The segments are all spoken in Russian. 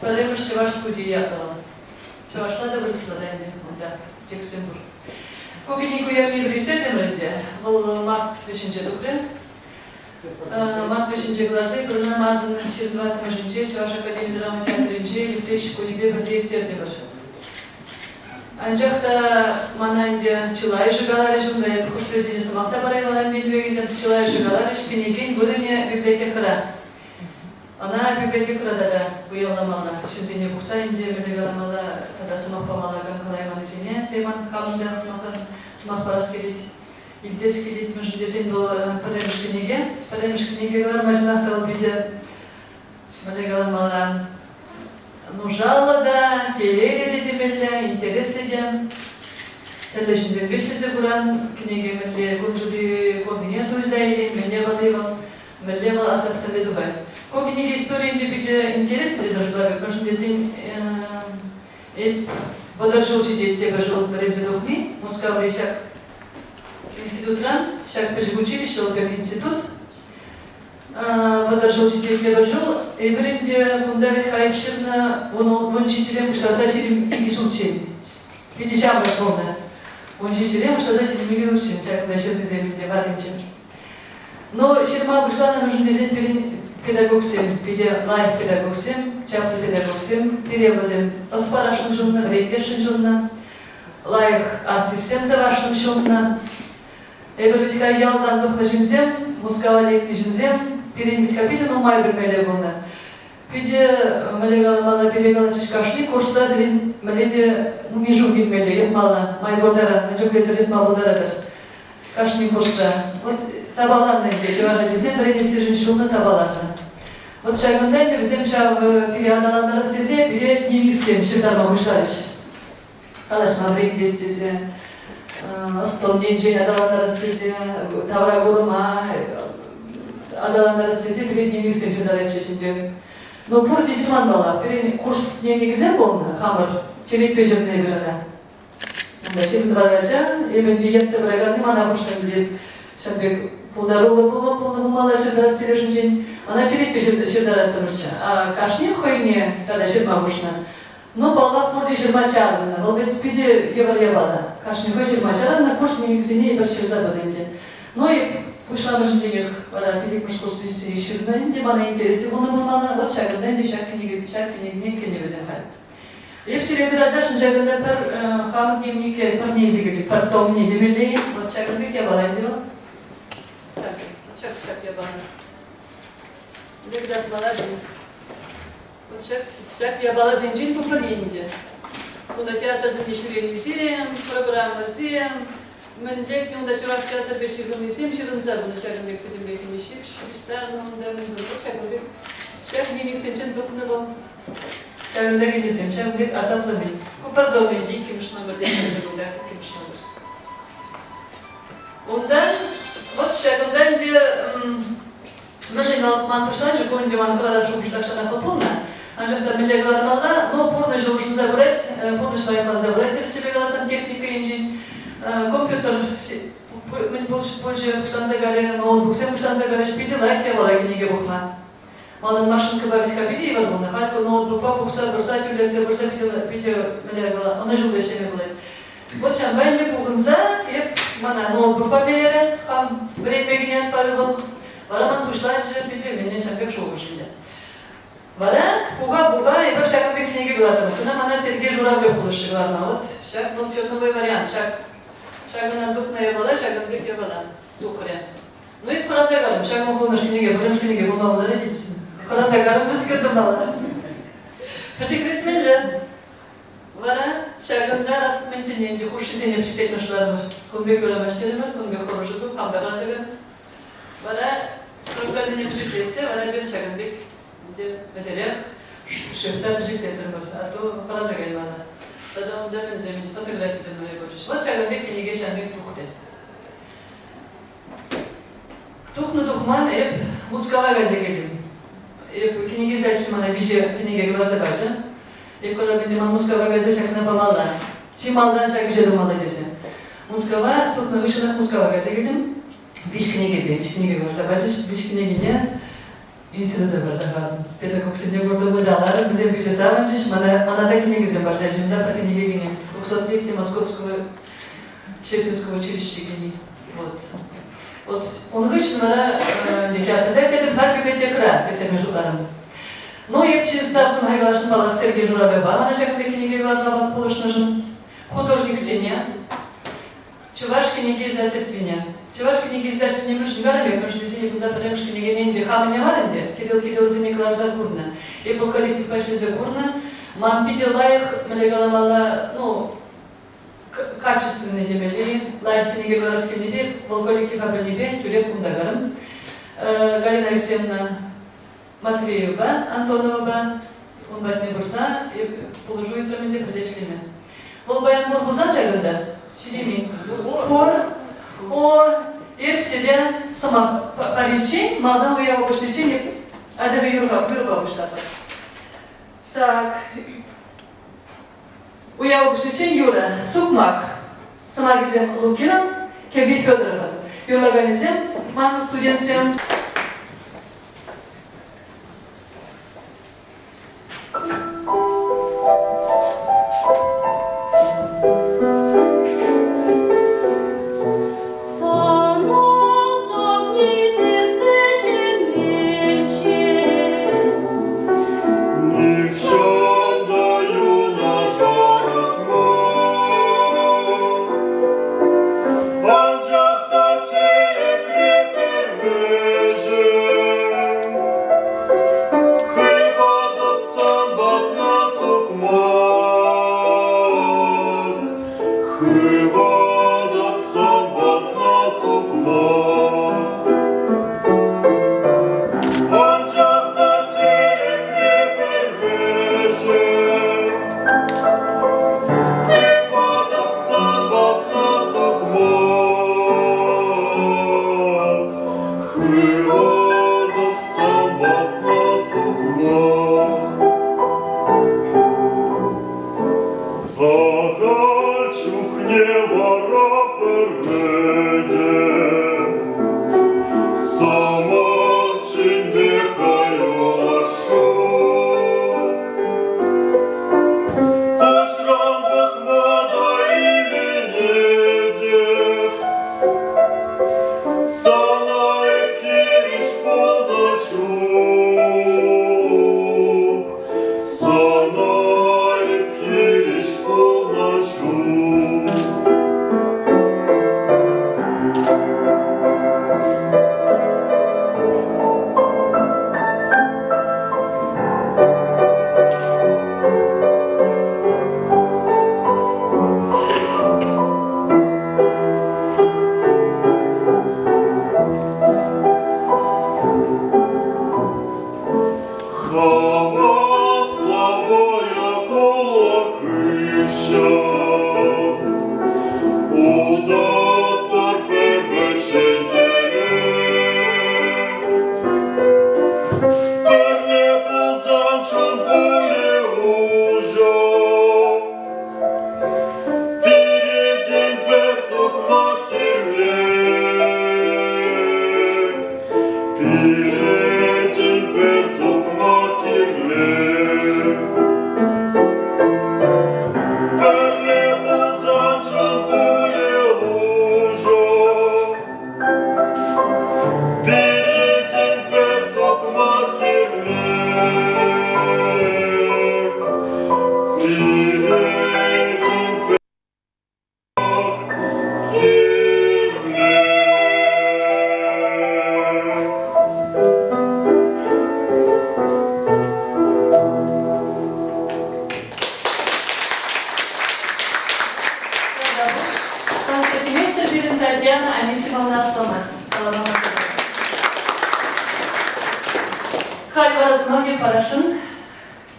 Переймеш чевашську діятелу. Чевашна да вирісла денді, да, Тексимбур. Кокініку я мій пріоритетом розді, был март 5-нче духры. Март 5-нче глазы, кылына мардын шердват мажынче, Чеваш академия драма театрынче, еплеш кулебе бірдейіктерді бір. Анчақта мана инде чылай жыгалары жунда, я хуш президент самақта барайларам белбегеден чылай жыгалары шкенеген бұрыне библиотекара. Она библиотекара да бұйылнамала. Шынзене бұқса инде білегаламала, тада сымақпамала қанқалайманы зене, теман қамында сымақ парас келет. Илдес келет мүжін десен бұл пәреміш кенеге. Пәреміш кенеге қалар мажынақтал биде білегаламала. Нужала да, телеге де демелі, интерес еден. Тәлі жынзен бешесі бұран, кенеге мүлі көнжуді көрдіне туйзайлы, мүлі ғалайвал, мүлі ғал асап сәбеді бай. Кокиниге историяңде биде интерес де зажглаве, потому что десен подожил сидеть тебе жил в Резидухни, Москва шаг институт ран, шаг пежиг училище, лгав институт. Подожил сидеть тебе жил, и бренде кундавит хайпширна, он читилем, что сачилем и гишулчим. Видишь, я помню. Он читилем, что сачилем и гишулчим, так начал дизайн для варенчим. Но Черма пришла на нужен дизайн педагогсем, лайф педагогсем, чапты педагогсем, перевозем оспарашын жонна, рейкешын жонна, лайф артистсем давашын жонна. Эбербитка ялдан духна жинзем, мускавалейкни жинзем, перенбитка пиде, но май бермеле болна. Пиде малегала перегала чешкашни, курса зрин маледе мижу гитмеле, епмала, май бордара, начоклетер епма бордарадыр. Кашни курса. Вот табаланна здесь, важно, зем принесли женщину табаланна. Вот шайгунтайне взем шав переадаланна растезе, перед книги всем, шердарма вышарищ. Алаш маврик дестезе, стол деньжень адаланна растезе, тавра гурума, адаланна растезе, перед книги всем, шердарача шинде. Но пурди жиман бала, перед курс книги взем болна, хамар, челик пежерне берада. Şimdi barajа, eben diyetse bırakanım ana hoşuna bilir. Şimdi puldarulu bulmalı şurada stilejin, ana çelik peşinde şurada atmışça. Kaşni khoyne, tada şurma hoşuna. No balla porti şurma çağırdı. Olbet pide yevara. Kaşni khoy şurma çağırdı, kurs nimixini bir şey zabadıydı. No и вышла на женщине, пора пиде курс специалисты şurada. Indi bana interesi bunu bulmalı. Вот şarkıda indi şarkı ne güzel. Епсиле когда даже жагында пар хам дневнике пар незигели пар томни демелей вот шагында я баландила так я бала когда балажин вот шаг я бала зенчин попалинде куда театр занешурени сем программа сем мен лекнем да чувак театр бешигын сем ширын забын шагында кедем бекини шип шистарно да мен вот шагында шаг дневник сенчин докныло Şahında gidesem, şahında asatlamayın. Kupardon bildiğin kimmiş numara değiştirmek olarak kimmiş numara. Ondan, вот şahından diye, начинал ман пошла, же помню, ман хорошо пошла, что она пополна. Аncak da millet varmalı, no porno çalışın zabret, porno şlayman zabret, resepela сантехника инжин, компьютер, мен больше пошла загаре, ноутбук, сем пошла загаре, шпите лайк я вала книги бухла. Малын машинка бабить кабели var bunda. Halbuki ноутбукpa buksa dursa tületse bursa video meler bola. Ona julda işlemi bolaydı. Вот сейчас бәнде бугынса, еп мана ноутбукpa melere, ham бремегинен павыл. Вараман бушлайчы пите менен шамбек шоу şimdi. Вара буга и бір шагынбек книги гларым. Кына мана Сергей Журавлев булышы гларма. Вот шаг был черновой вариант. Шагынан духная бола, шагынбек я бола. Духря. Ну и құрасагарым, шагын тоныш книги, бірімш книги болмауылар едетсін. Құрасагарым өзгерді мала. Пачекретмелі. Вара, шагында растын мен сенен де хуши сенем шектетмішларымыр. Көмбек өлемәштерімір, көмбек құрышыды, қамда құрасагарым. Вара, сұрықлазыне пішекретсе, вара бен шагынбек бәделек шефта пішекретірмір. А то құрасагайын вана. Тада онда мен земін фотографизміне көріш. Вот шагынбек книги шагынбек тухрет. Тухны тухман еп мускава газе келем. книги издательства мана бije книги глаза бача. И когда bin man Moskova газе шакна помалда. Чималдан шак бije думала десе. Moskova тут на вышенах Moskova газе гидим. Биш книги глаза бача, биш книги не. Института барсахат. Педагогсыне горда выдалар, бизем бичесаванчиш, мана книги зем барсачинда, по книге гине. 200-летие Московского Щепинского училища гине. Вот. Он вышел на театр. Дайте бар библиотекара, это между даром. Ну, я читал сам Хайгалашин Балак Сергей Журавева, она же книги главного положножен. Художник Сеня. Чуваш книги издательствения. Чуваш книги издательствения не говорили, потому что если куда потому что книги не бихали не варенде. Кирилл Николай Загурна. И по коллектив почти Загурна. Ман видела их, мне говорила, ну, качественные демели, лайф книги городские неби, волколики фабрик неби, тюрек кундагарам, Галина Алексеевна Матвеева, Антонова, он батне бурса, и положу и променде прилечками. Волбаян мор бузан чаганда, чилими, и в селе сама паричи, малдан уява пошличи, а да юрга буштата. Так. Уява пошличи Юра, Сукмак, сама гизем Лукина, Кеби Федорова. Юра Ганизем, ман студентсем.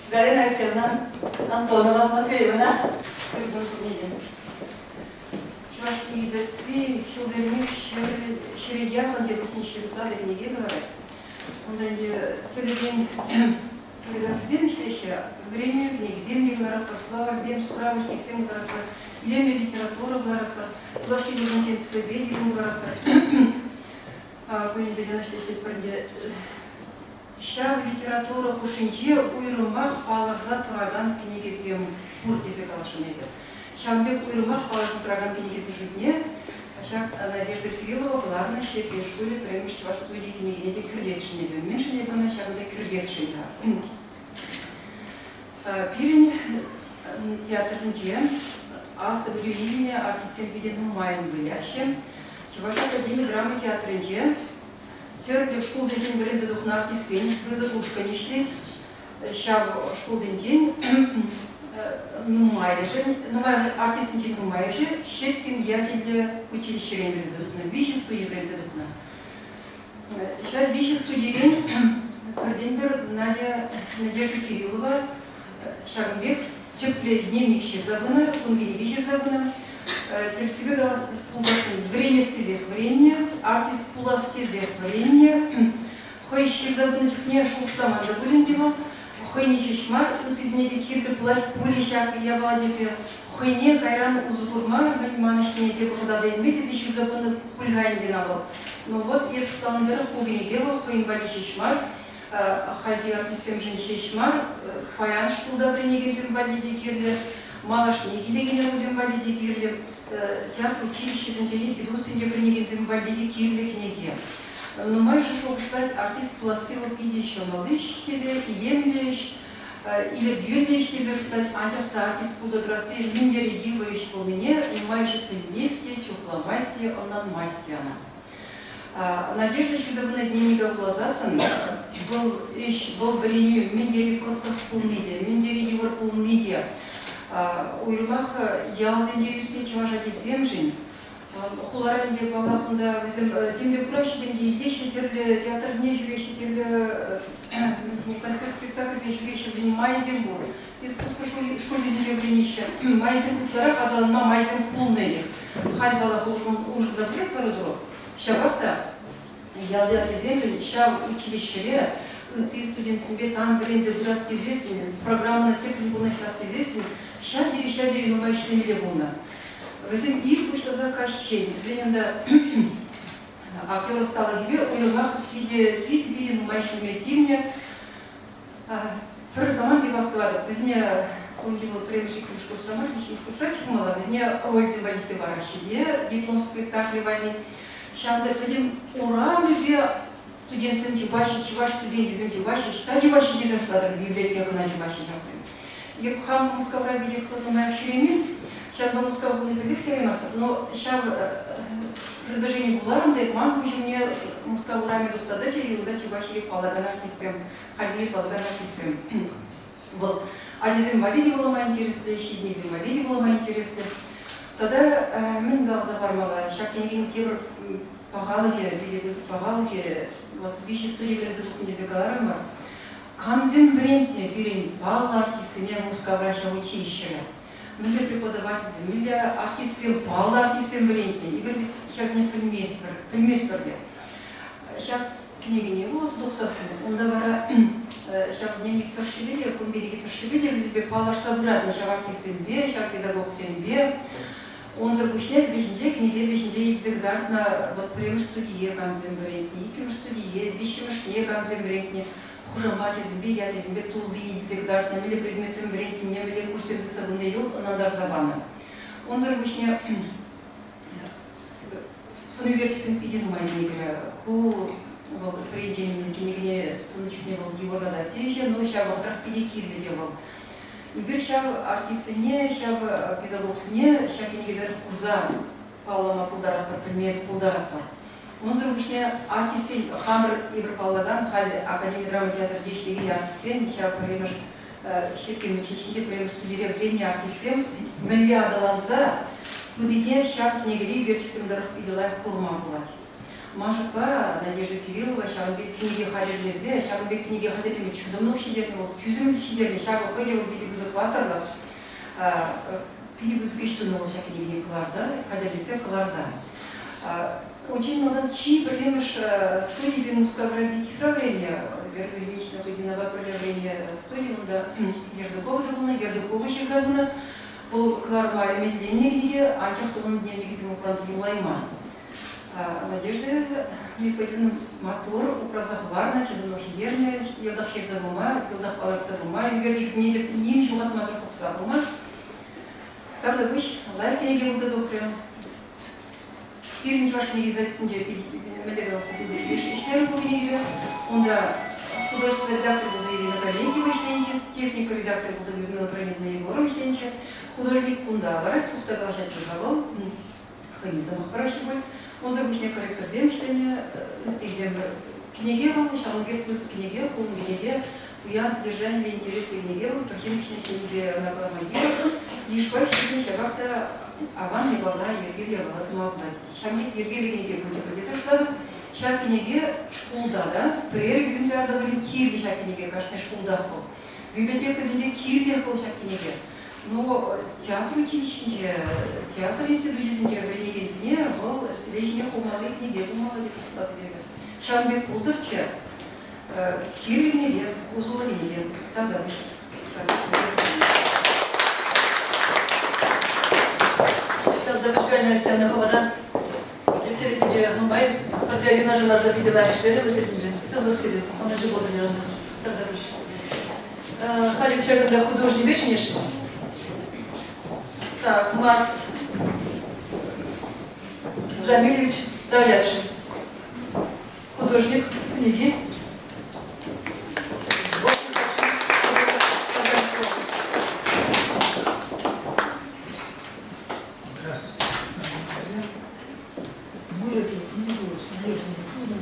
Галина Алексеевна Антонова, Матвеевна. Чувашки издательстве, Шилдермих, Ширияхан, Дебутин Ширда, да книги говорят. Ondan телевизион когда землища, время книг, земли слова, зем справочник, зем земли литература, площадь Лужниченской беди, зем какой-нибудь нашлешет пройдет. Ща литература хушинче уйрумах палаза траган книги зем пуртизе калашынеды. Шамбек уйрумах палаза траган книги зем Шак Надежда Кириллова главное шепе школе преимущество студии книги не кирдес шинебе. Меньше не было шагда кирдес шинга. Пирин театр зенче, аста блюине артистен виден умайм были. Чеваш академия драмы театра зенче, терпи в школу зенчен берет задух на артистен, вызовушка не шлит, ща школу зенчен. Артистин нумайже, Щепкин ятель училище Рембрезадукна, вещество Еврезадукна. Сейчас вещество дерень, Карденбер, Надежда Кириллова, Шагамбек, тепле дневник забына, кунгели вечер забына, себе дала пуласын врение стезех врение, артист пулас стезех врение, хой щит забына чухне, шел штаман забылен девал, Хойне чешмар, утизнеде кирпи плать пули шак я владесе. Хойне кайран узгурма, маниманышне те burada займет, из еще забыны пульгайн динавал. Но вот и штандер хугини девал, хойн бали чешмар, хальги артисем жен чешмар, паян штуда вренеген зембалиде кирле, малашне гилегене зембалиде кирле, театр училище зенче институт зенче вренеген зембалиде кирле кнеге. Но майже шел сказать, артист пласил пидеща малыш тезе, емлеш, или дюльдеш тезе, сказать, анчахта артист пузадрасы, миндери диваешь полмене, но майже пельместе, чухламайсте, оннан майсте она. Надежда Швизовна дневника глазасан, был варенью миндери коткас полниде, миндери дивар полниде. Уйрмах ялзенде юсте чаважати земжин, Хуларен де Балахунда, тембе кураши демди идеши терле театр зне живещи терле концерт спектакль зне живещи в майзенбур. Искусство школе зне вренища. Майзенбур тарах адал на майзен полнели. Халь бала хулшман урздапрет коридору. Шабахта ялды ати землен, ща училищере, ты студент себе тан блензе бурасти зесин, программа на теплен буна шасти зесин, ща дери нумай шлемеле буна. Везем ирку, что заказчик. Зененда актер стала gibi uyumak виде нумайшим метимне. Per zaman devastavadı. Bizne он его премшик кружку срамать, кружку срачик мало. Bizne роль зембалисы варащи де, диплом спектакля вали. Шанда пойдем урами бе студентам чуваши, чуваш студенты чуваши, что чуваши не зашла библиотека на чуваши жасым. Епхам мускавра виде хлопная шеремин. Сейчас бы сказал, не предыхтеримся, но сейчас предложение буларам дает мамку еще мне мускаву раме достаточно и удачи вашей полаганартисем, хальми полаганартисем. Вот. А здесь инвалиди было мои интересы, еще дни инвалиди было мои интересы. Тогда мен галза формала, сейчас княгин тевр погалыки, били вызов погалыки, вот вещи студии грязы дух не загарама. Камзен брендне, бирен баллартисене мускавра ща училища. Милля преподаватель, милля артистем, пал артистем вреньте. Игорь ведь сейчас не пельмесперде. Сейчас книги не было, сдохсасын. Он давара, сейчас дневник торшеведе, кунгелиги торшеведе, в себе палар собрать, сейчас артистем бе, сейчас педагог сем бе. Он запущает вещи, книги вещи, экзегдартно, вот прям студие камзем вреньте, иким студие, вещи машне камзем вреньте. Хуже мать зембе, я зембе тулдини дизегдар, на миле предметом вреньки, не миле курсе бицабуны ел, надо забана. Он зарвучне с университетом пидин майнигра, ку приедение книгне тунчик не был его года теже, но ща в авторах педикирли делал. И бир ща артистыне, ща педагогсыне, ща книгидар курза палама пулдарат бар, предмет пулдарат бар. Он заручне артистен хамр ибр паллаган хал академия драма театр дешлиги артистен ща премеш Щепкин чечинде премеш студирование артистен милля адаланза будете ща книгли верчисем дарах пидилай курма булать. Машка Надежда Кириллова ща бек книги хадерлезе, ща бек книги хадерлеме чудомно шидерне вот тюзем шидерне ща ходе вот биди бузакваторла биди бузгиштуно ща книги кларза хадерлезе кларза. очень много чи приемыш студии бинуска враги тисравления, вергузинично Кузьминова проявление студии, ну да, Ердукова дабуна, Ердукова ще забуна, бұл кларма медленне книге, анчах туғын дневник зиму французский лайма. Надежда Михайловна мотор упразах варна, чадын охидерне, елдах шет забума, елдах палат забума, егердик снедеп ним жумат мазар пухса бума. Там да выш, лайр книге бұлды дұқры. Первый ваш книги зайцинде медалился без иштері бұл книге. Онда художественный редактор был заявлен на Калентьева иштенче, техника редактор был заявлен на Калентьева Егорова иштенче, художник Кунда Аварат, Фукста Галашат Чужавал, Ханизамах Парашиболь. Он загруженный корректор земштения, книге был, шамугер плюс книге, хулун книге, уян содержание интерес книге был, причиночная себе нагламагер, лишь почти шабахта аван не была, ергель была тумавдать. Шамгит ергель книге был типа шкладов, шаг книге шкулда, да, пререк землярда были кирли шаг книге, кажется, шкулда был. Библиотека земли кирли был шаг книге. Но театр училище, театр институте Венегенсине был средний хумады книги, молодец, Шамбек Пулдырча, Кирли книги, Узула книги, тогда вышли. Сейчас запускаем все на ховара. Все люди, ну, мои, хотя я нажим раз запитала, что это все люди, все носили, он же было делано, тогда вышли. Халик человек, когда художник вечнейший. Так, Марс Замилевич Давлядшин, художник книги. Здравствуйте. Мы эту книгу с художественным фондом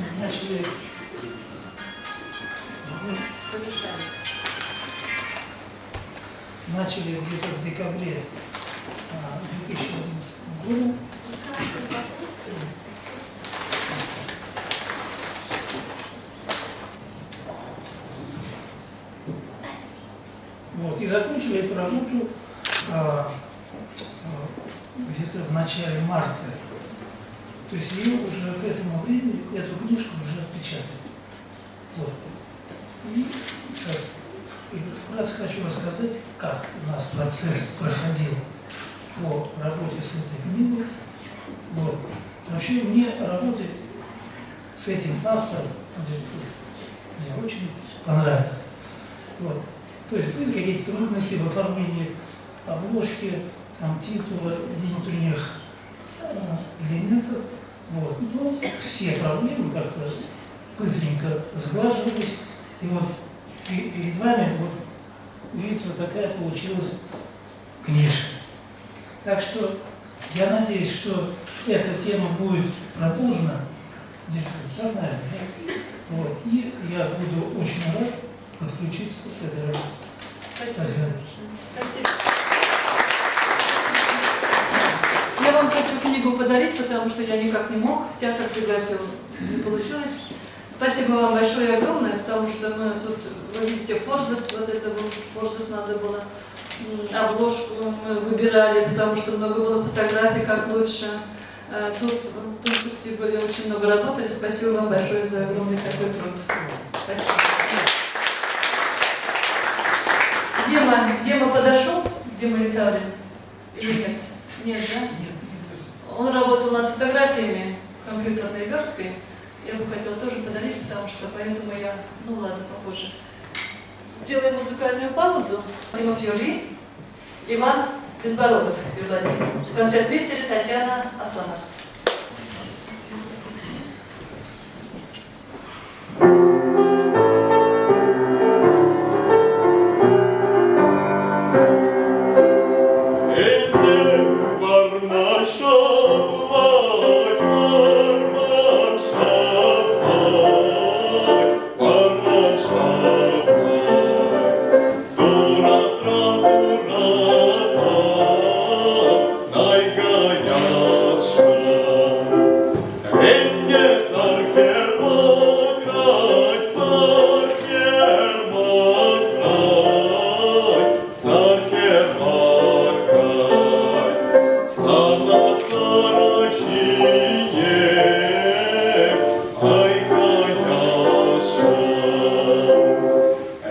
начали где-то в декабре 2011 года. Вот, и закончили эту работу где-то в начале марта. То есть ее уже к этому времени, эту книжку уже отпечатали. Вот. И сейчас вкратце хочу рассказать, как у нас процесс проходил по работе с этой книгой. Вот. Вообще мне работать с этим автором мне очень понравилось. Вот. То есть были какие-то трудности в оформлении обложки, там, титула, внутренних элементов. Вот. Но все проблемы как-то быстренько сглаживались. И вот перед вами, вот, видите, вот такая получилась книжка. Так что я надеюсь, что эта тема будет продолжена. Вот. И я буду очень рад подключиться к этой работе. Спасибо. Спасибо. Я вам хочу книгу подарить, потому что я никак не мог. Театр пригласил, не получилось. Спасибо вам большое и огромное, потому что мы тут, вы видите, форзац, вот это был форзац, надо было обложку мы выбирали, потому что много было фотографий, как лучше. Тут в творчестве были очень много работали. Спасибо вам большое за огромный такой труд. Спасибо. Дема подошел, Дема Литаврин, или нет? Нет, да? Нет. Он работал над фотографиями компьютерной версткой. Я бы хотела тоже подарить, потому что поэтому я, ну ладно, попозже. Сделаем музыкальную паузу. Дима Фьюри, Иван Безбородов, Владимир. Концерт-мистере Татьяна Асланас. Найгонят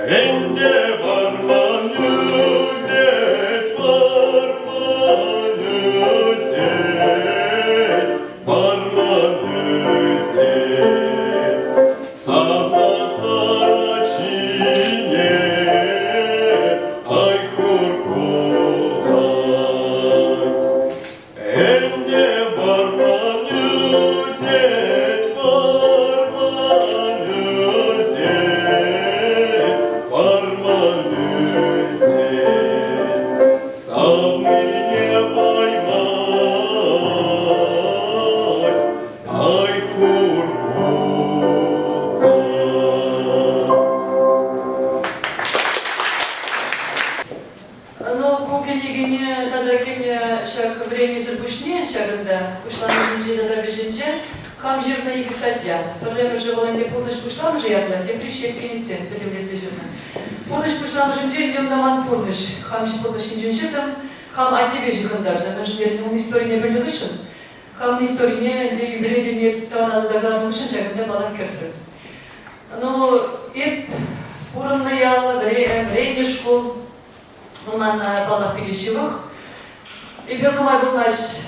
Энде варман юзет, варман юзет, варман юзет. Сама сарачине, ай хурпулать. Энде варман юзет, варман юзет, варман юзет. Савны не поймать, ай хурпулать. Ну, кукелигине тогда кене шаг времени зарбушне шагында, кушланынче тогда бежинче, хам жирна екі статья. Проблема же волонде пурныш кушлам же ядла, те прищеп кенецен, перемлеце жирна. Пурныш кушлам жимче, идем на ман пурныш. Хам же пурныш инжинче там, хам айтебе жихындар, мы же дерзим истории не были лышын. Хам истории не, де юбилейдене тана дагадым шын шагында балах кертір. Ну, еп пурынна ялла, врейне школ, Bundan bana bilişilik. Bir numara bulmaz.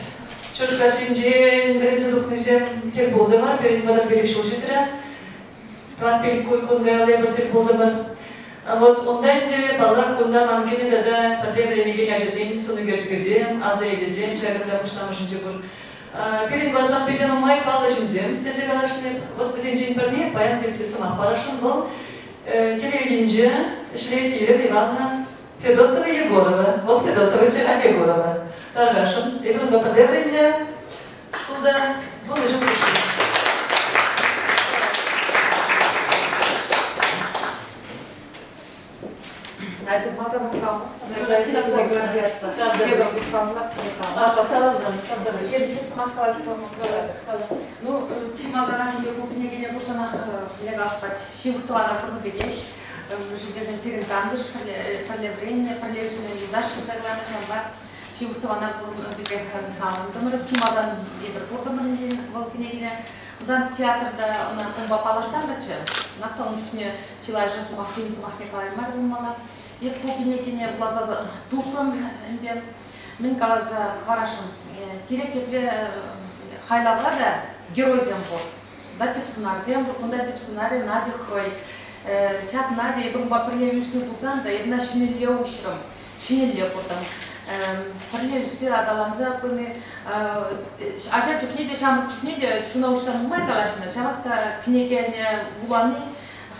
Çocuk asimce birinci duhnizem tek buldu var. Birinci bana biliş oluşturan. Prat bilik koykundu alaya bir tek buldu var. Вот ondan da bala kundan amkini de da padre renege geçeceğim, sonu geçeceğim, azı edeceğim, şarkıda başlamışınca bu. Birinci basam peden olmayı paylaşacağım. Teze kadar işte, вот zincin parniye bayan kesesem aparaşım bu. Televidince işleyip yeri Ивановна Федотова Егорова, вот Федотова Тиха Егорова. Таргашин, и вдруг определение, куда мы лежим пришли. Надя Мадана Салма, ну, чималдана şimdi bu knyagine kursana legaftat, şivtuana kurdu bileş, жизнь перентандыш, пролеврение, пролевшие задачи заглавные шамба, şivtuana kurdu bileş sağlıklı, чималдан ебір kurdu mırınca bu knyagine, udan teatrda ona umba palaştardaçı, nakta onun çünkü çilay jası mahkemi mahkeme kalaylar bulmalı. Я по княгине влаза тухром, где мен каза варашым. Керек епле хайлавла да герой зембо. Да тип сценарий, бунда тип сценарий Надя хой. Шат Надя бумба прилеюсны булсан да евна шинелле ушрым. Шинелле потом. Прилеюсы адаланза пыны. Ажа чухне де шамык чухне де шуна ушсан май калашына. Шамакта княгине буланы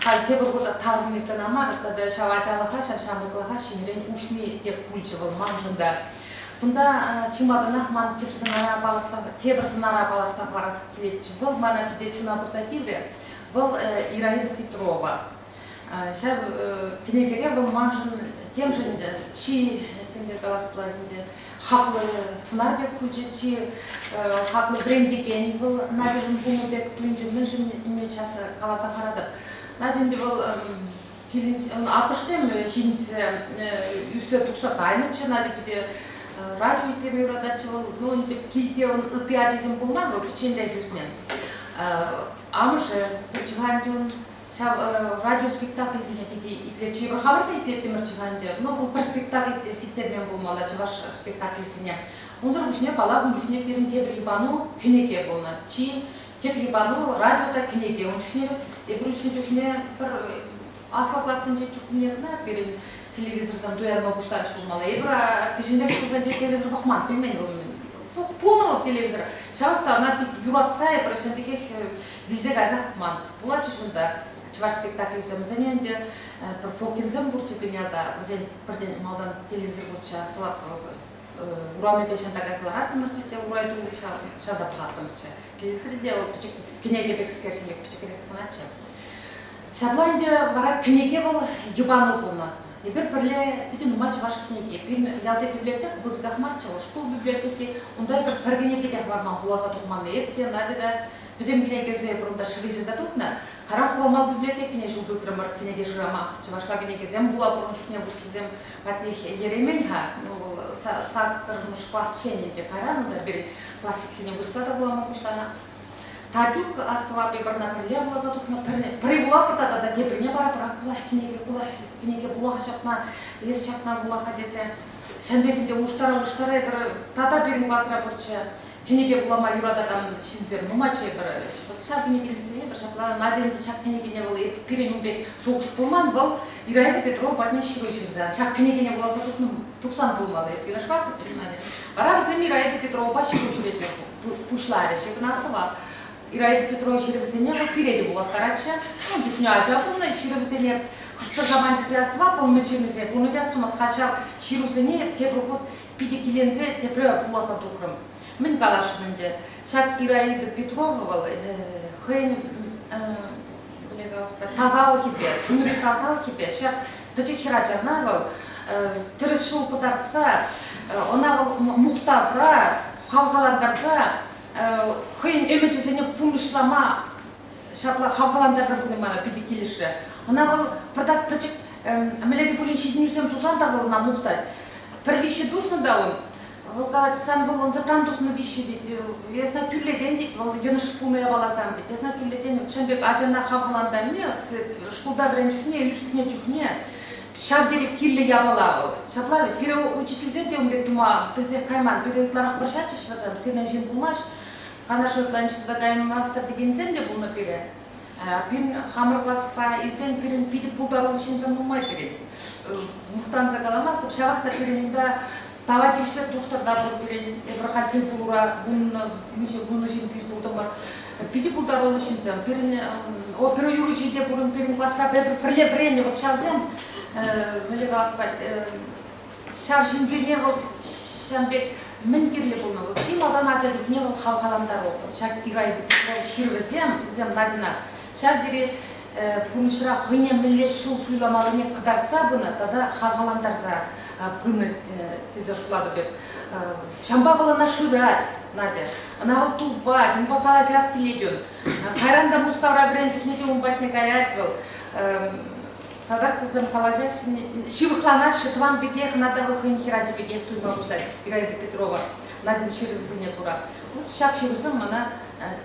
Халте бір года тармықтан амар, тада шавачалыға, шамшамықлыға шенерен ушни еп пульчевал манжында. Бұнда чимаданақ ман теп сынара балықцақ, тебір сынара балықцақ барасық келетші. Бұл мана біде чуна бұрсативре, бұл Ираида Петрова. Шаб кенегере бұл манжын тем жынды, чи темде қалас бұларында хақлы сынар бек пульче, чи хақлы брендиген, бұл надежын бұмы бек пульче, мен жын мечасы қаласа қарадып. Наденде был апыштем шинсе үсе тукса кайнычы, наде биде радио итеме урадачы был, ну он деп килте он ыты ажизем булман был печенде юснен. Амышы чыганде он радио спектакльсине биде итлечи бір хабарда итлеттемір чыганде, ну бұл бір спектакльде ситтермен булмала чыгаш спектакльсине. Онзыр күшіне бала күн жүшіне берін тебір ебану кенеге болна. Чи теп ебану радиода кенеге, он жүшіне Ебрушный чухне пар асфал классынче чухнекна перед телевизором дуялма бушташ булмала. Ебра кишинек шузанче телевизор бахман пельмень полного телевизора. Шавта она юратса и прочен таких везде газак ман. Була чушунда чвар спектакль замзаненде про Фокинзем бурче пенята, зен проден малдан телевизор бурчаства. Урами пешен тагазларат мырчете урайду шада платымче. Телевизор делал кенеге бекскерсине пичекерек поначе. Шабланде вара кенеге был ебану булна. И бірле бүтін матч ваш книги. Бір ялды библиотека бұзғақ матчалы школ библиотеки. Ондай бір кенеге де барман бұлаза тұқманды епте. Нады да бүтін кенегезе бұрында шығылжы затуқна. Харам хромал библиотекіне жылды тұрмыр кенеге жырама. Чавашла кенегезем була бұрын жүхне бұстызем қатих еремен ха. Сақырмыш класс ченеде қаран. Онда бір классик сене вырстада бұлама бұшлана. Тадюк астыва бибарна пирле була задукна пири була пырда да теприне бара бірақ була кинеге була шапна ес шапна була десе шенбекинде уштара бір тада бирин классра бурча кинеге булама юрадаган шинзер нумаче бір шап кинегелесе бір шапла наденди шап кинегене бол пиринбек шогуш болман бол Ираида Петрова батне широй ширза шап кинегене була задукна туксан болмады пилашпасы пиринade бара bizim Ираида Петрова бат широй ширетме пушларе шекна астыва Ираида Петрова ширевсене вот переди была тарача, ну жукня ачапна ширевсене что заманчисе астыва полмечемесе пунуде сумас хача ширусене те проход пидикилензе те пре фуласа тукрым. Мен калашынде шак Ираида Петрова был хен тазалы кипе, чунри тазалы кипе, шак печехирачана был тырышыл пытарса, она был мухтаза, хавхаландарса хын эмечесене пумышлама шапла хавхаландарса пунемана пидикилише. Она был продать пачек амеледи полин шиднюсем тузан давал на мухтать. Первище духна да он. Волкалат сам был он закан духна вище дит. Я знаю тюле день дит, вол ёна шкулная бала сам дит. Я знаю тюле день, вот шенбек аджана хавхаланда не, шкулда брен чухне, юсисне чухне. Шабдери килле ябалавы. Шаплавы, пире учительзе де умбек дума, пизе кайман, пире итларах прашачыш вазам, сенен жин булмаш. Кана шотланчты да кайм мастер дегензен де булна пире. Пирин хамыр классыпа, илсен пирин пидip пулдару шинзен думай пирин. Мухтан закаламасы, шавахта пиринда тава девишлер тухтарда бур пирин, эбрахал тел пулура, гунна жин тел пулдамар. Пидip пулдару шинзен, пирин, о пиро юру жиде бурын пирин классыра, пирле время, вот шавзем, мелега аспать, шав шинзене вот шамбек мен кирле болна вот чимадан ача духне вот хавхаламдар вот шак Ираида Петрова ширвезем надина шак дире пунишра хыне милле шул суйламалыне кыдарца бына тада хавхаламдарса пыны тезе шулады деп шамба была наширать Надя она вот туба не попала сейчас пиледен хайранда мускавра брен чухнете умбатне гаят был тогда кызым положать шивхлана шитван бегех надо был хинхиради бегех туйма уштать Ираида Петрова Надин ширвсене пура вот шак ширвсем мана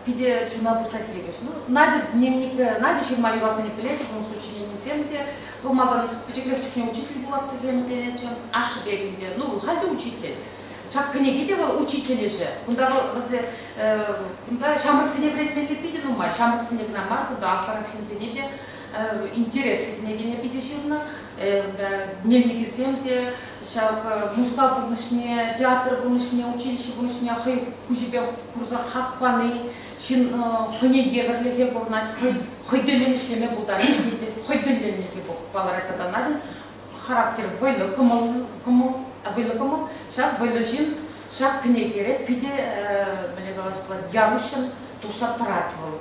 пиде чуна бурсать легеш ну Надя дневник Надя ширма юратный пилет он сочинение семте был мадан печеклех чухне учитель была в теземте чем аш бегенде ну был хальде учитель чак книгиде был учитель же кунда был возе кунда шамрыксене времени пиде ну май шамрыксене на марку да асларак шинзенеде интересный княгиня Пидеширна, дневники семте, шак музыкал bunышне, театр bunышне, училище bunышне, хай кузебе курса хакпаны, шин хыне еверлихе бурнать, хай дыленишлеме будан, хай дыленихе баларата данадин, характер вылыкымыл, шак вылышин, шак княгере пиде, блегалас ярушин, туса тратвал.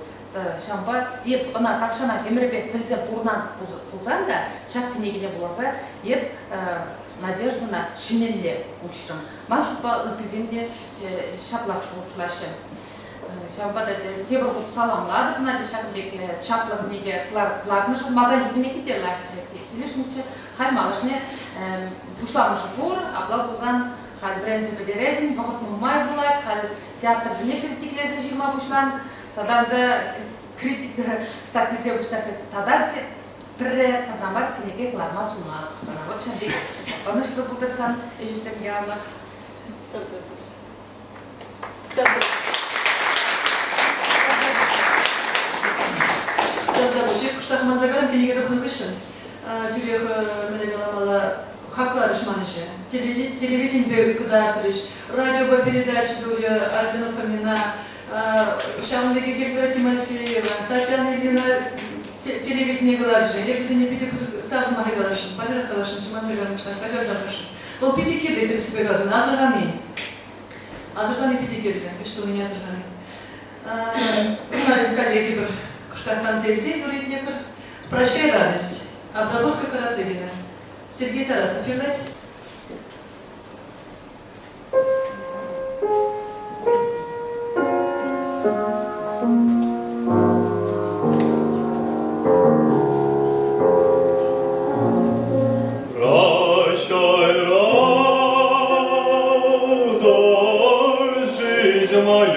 Шамба еп ана такшана кемербек пилсе бурнан пузанда шак княгиня буласа еп надеждана шинелле ушрам машупа ытызенде шаплак шутлашы шамбада тебір құт саламладық наде шакбек чаплық неге платныш мада ебіне кете лахчы лишниче хаймалышне пушламышы пур абла бузан хал врензе бедередин вақыт мумай булат хал театр зіне критиклезін жирма бушлан тогда критика статистика учтасы тогда пре намар книги главна суна вот шанди он что бутерсан ежесем явно да божик что мы загарим книги духну вышен тебе мала хакlar işmanışı телевидение кыдартырыш радио передачи дуля Альбина Фомина Шамбеге Гербера Тимофеева, Татьяна Ильина телевидение гларши, я бы не пяти тазма гларши, пожар халашин, чеман загармышна, пожар давашин. Был пяти кирли, ты себе газан, азрганы. Азрганы пяти кирли, что у меня азрганы. Знали коллеги бы, что там зельзей дурит некор. Прощай радость. Обработка Каратырина. Сергей Тарасов, видать? Моя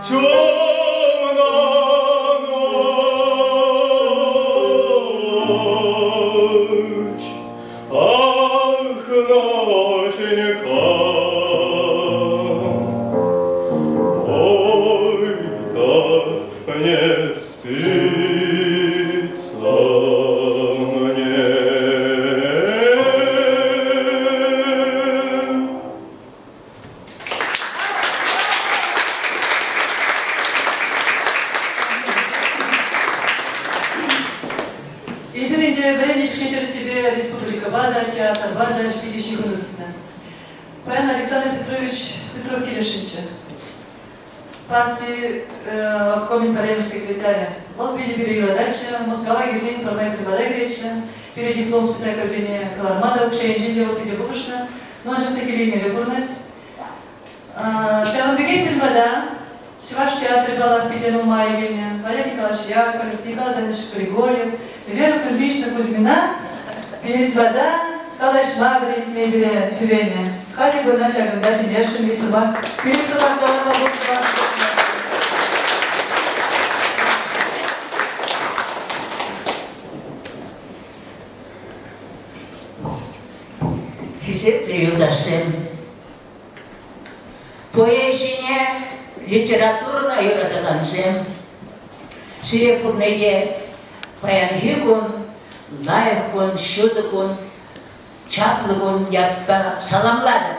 темна ночь, ах, ноченька, ой, так не спится мне. И birinci getirdi себе Республика Бада, театр Бада, Петичи Гунутна. Паян Александр Петрович Петров Килишинча. Партии обкомен парень секретаря. Он переберегла дальше, Москва, Гизин, Пармай Прибалегрича, перед диплом спитая корзине Калармада, вообще инженер Петербургшна, но он же таки линии Бурнет. Шляман Бегин Тельмада, Севаш театр была в Петербурге Майгене, Валерий Николаевич Яковлев, Николай Данилович Григорьев, Вера Кузьмична Кузьмина, перед вода, Калаш Маври, Мебеле, Фюрене. Хали бы наша Гандаши Нершин, Висова, Висова, Калармада, Hizmetli yurdaşım, поэзия, литературна юратаганцем, сирепурнеге, паянхикун, лайфкун, шудыкун, чаплыгун yappa salamladık.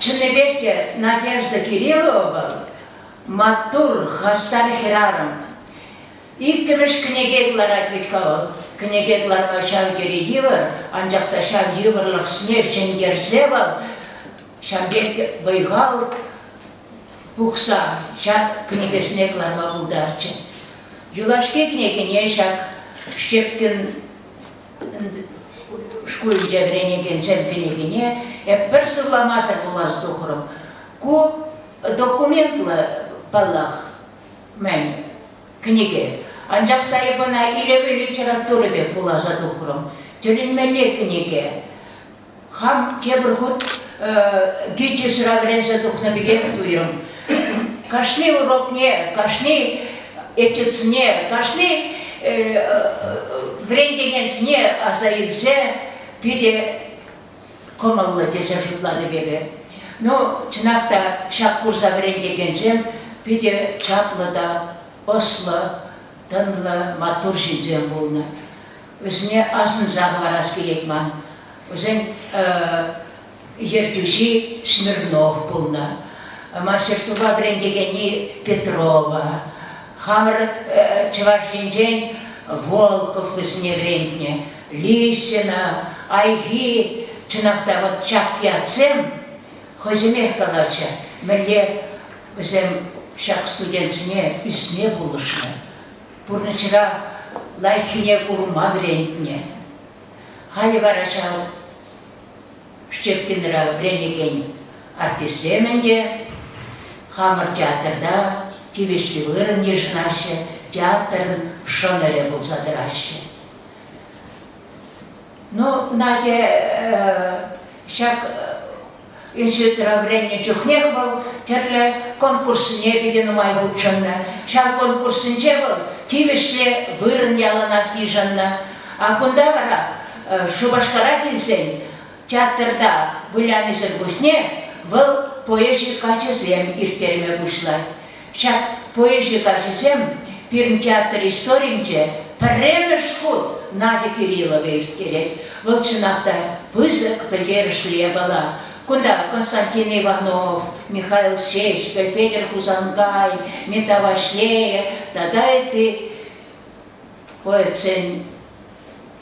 Чынебекте Надежда Кириллова, матур хастар хирарым. İlkimiz kınegekler akvitkavı. Kınegekler şav geri yıvır, ancak da şav yıvırlık snerçen gerseval, şambek vaygal, puksa, şak kınegesnekler mabuldarçı. Yulaşke kınegene şak Şepkin şkulca vrenegen sen kınegene, bir sırlamasa bulaz doğrum. Ku dokumentla ballah men kınege. Ancak da bana ileri literatürü bek bulaza doğrum. Tülünmeli kınege. Ham tebrhut gece sıra vrenze doğna bege duyurum. Kaşni urok ne, kaşni etец ne, kaşni vrendegen ne azayılse bir de komalı desafitladı bebe. No, çınakta şak kursa vrendegensem bir de çaplıda Oslo, tanrı matur jidem bulna. Özüne azın zağlaras gerekman. Özün yerdüşi Smirnov bulna. Мастерство брендегени Петрова. Хамр Чевашинджен Волков весневрентне. Лисина, Айги, чынакта вот чак яцем, хозимех калача, мэле өзем шак студентсіне үсме болышны. Бұрнычыра лайхине курма врентне. Хали бараша Щепкинра вренеген артисеменде, Хамыр театрда тивешли вырын ежынашы, театрын шонере болсадырашы. Ну, Надя, шак институтра вренне чухнех был, терле конкурсы не беден умай ученна. Шак конкурсынче был, тивешли вырын ялана хижанна. А кунда вара, Шубашкара келсен, театрда выляны сыргушне, был поэзия качесем иртерме бушлат. Шак поэзия качесем пирн театр историнче премеш худ Надя Кириллова иртерет. Был чынакта пызык пілдерішле бала. Кунда Константин Иванов, Михаил Шешпель, Петер Хузангай, Метавашлея, тада ты поэцен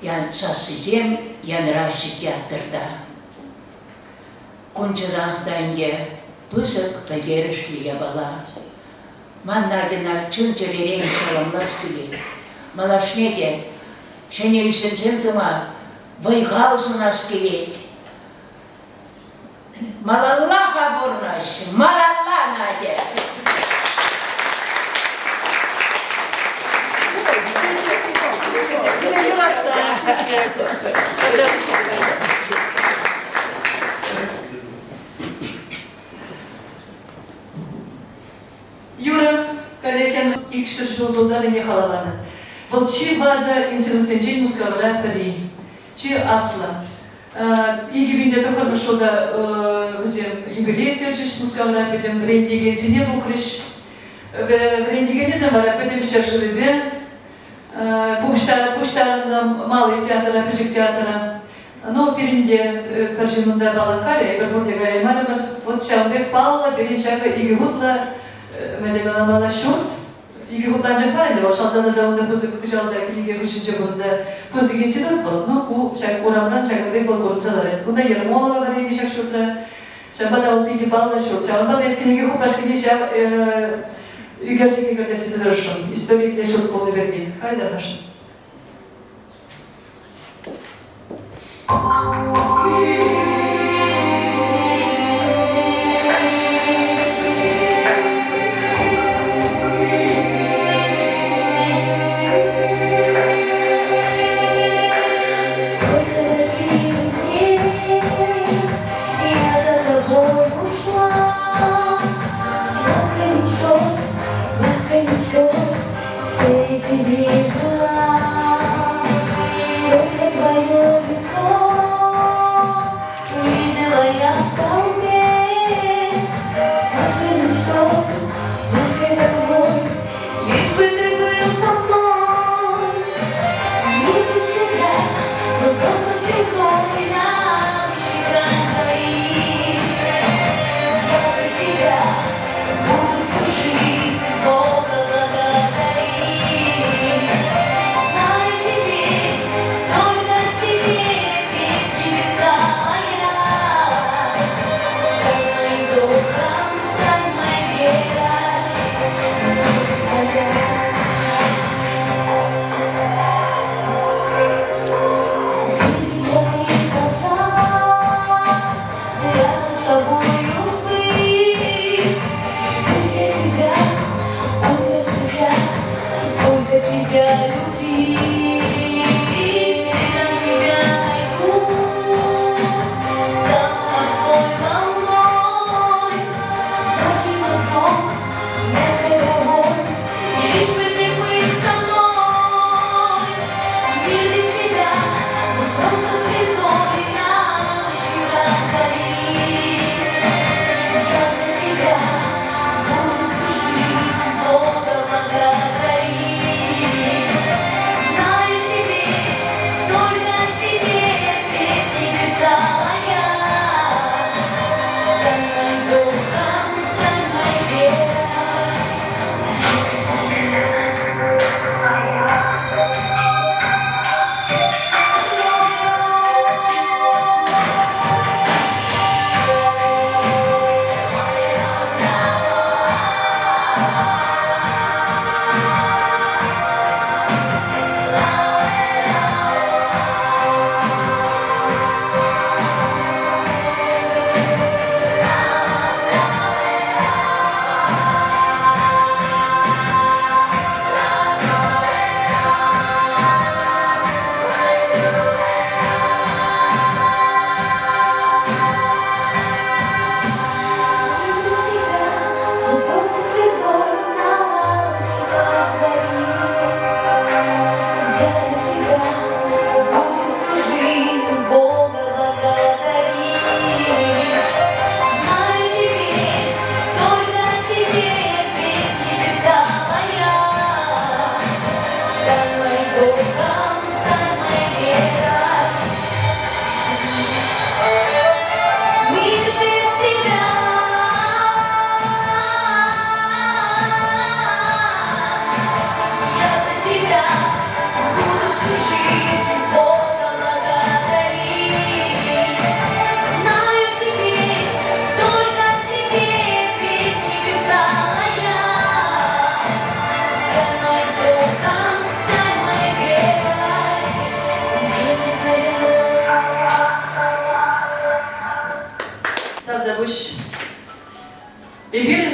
ян сасызем, ян раши театрда. Кунчырахтанде пызык пілдерішле бала. Ман Надина чын жүререн саламлас келет. Малашнеде, шене үсенсен тума, вайғалзын ас келет. Малалла хабурнаш, малалла Надя. 2 жылдар не қалаланы. Бұл чи бады институциончен мускавара пірі, чи асла. Егебінде тұқырмыш жолда юбилей терчеш мускавара петем брендеген сене бұқырыш. Брендеген незем бара петем шержылы бен, Пуштарында малый театра, пежик театра. Но перенде паржинунда балы харе, бұрдега аймары бір. Вот шалбек палла, перен шаға игі ғутла, мәдега мала шорт. Игі ғутлан жақпар енді, шалданы да онда пөзі күжалда кілінге күшінче бұнда пөзі кенсидот бол. Но бұл шаға орамран шаға бек бол көрінсалар еді. Бұнда ермолова бар ені шақ шортра. Шамбада ол пиги палла шорт. Шамбада кілінге ғупашкене шақ үйгершеге көрдесі дұрышын. Исповедле шорт болы берген. Қайдар нашын.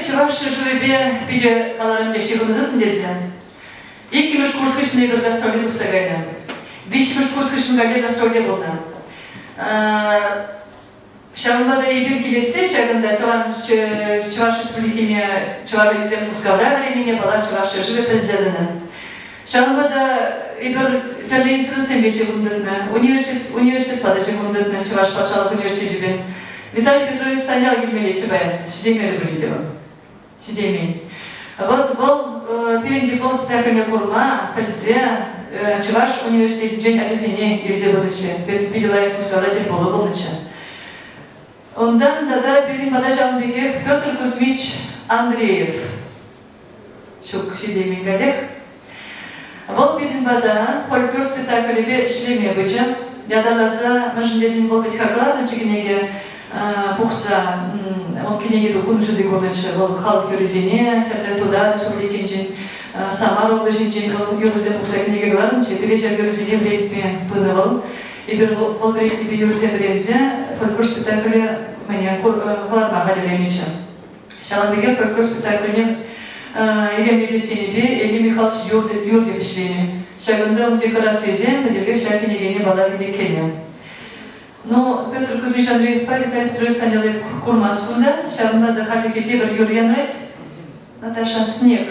Чаваши жуебе пиде каларым дешегіміздің десен. Еккіміш курс кішіне бір гастроле тұқса гайна. Бешіміш курс кішін гайде гастроле болна. Şanlıba'da iyi bir kilise, şakında tavan Çuvaş Respublikine, Çuvar Vezizem Muskavra времени была Çuvaşya живе президентом. Şanlıba'da bir tane institusiyon beşe kundurna, üniversitet padajı kundurna Çuvaş Paşalık Üniversitesi ben. Виталий Петрович Станял Гельмеле Чебая, Шидемели Брилева. Шидемей. Вот был перед диплом спектакля Курма, Пальзе, Чуваш университет День Отечественной Елзе будущее. Передала я сказать, было будущее. Ondan da bilim badajam Бегев Петр Кузьмич Андреев. Çok şey demeyin kadar. Бұл bilim bada folklor spektakli bir işlemi yapacağım. Ya da lazı, ben şimdi desin bol bir kakla, çünkü Пухса, он книги документу декорниче, он халк юризине, туда республикинчен, Самара облажинчен, он юризе пухса книги главниче, переча юризине время пынывал, и был время юризе брензе, фольклор спектакле меня кларма галеремича. Шаланбеге фольклор спектакле Елем Листенебе, Эли Михайлович Юрьевич Лени. Шагында он декорации зем, подебе всякие негени балагини Кения. Но Петр Кузьмич Андреев Виталий Петрович Станял Курмас кунда, шагында да халики тебір Юрьян райт, Наташа Снег.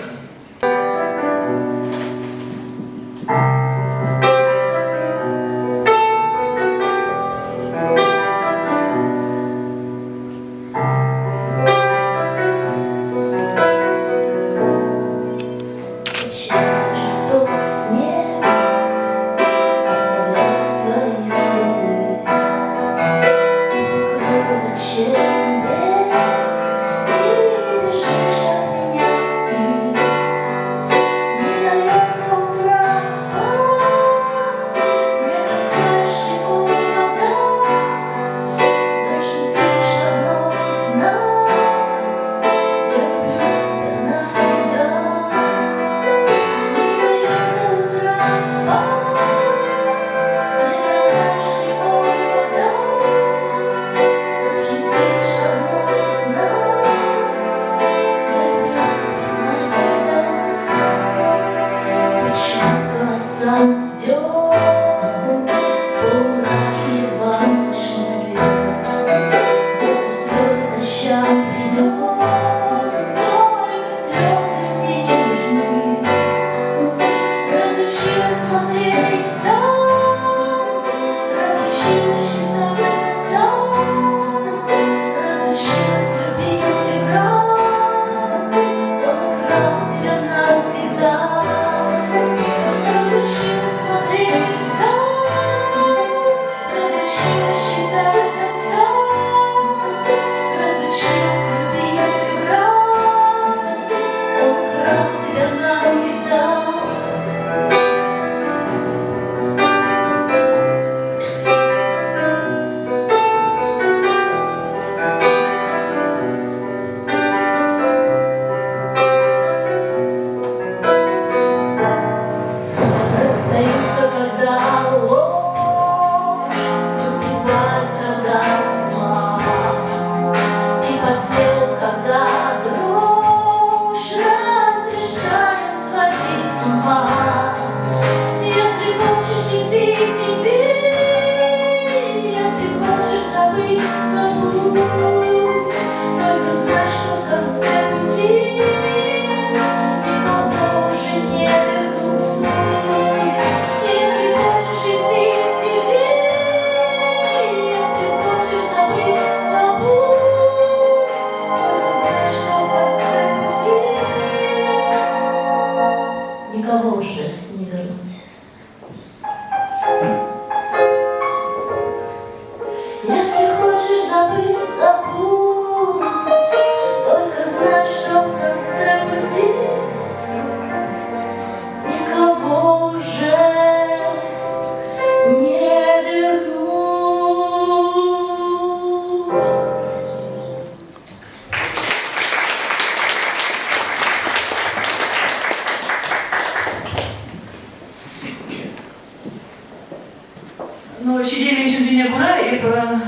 Но щедей меньше кура и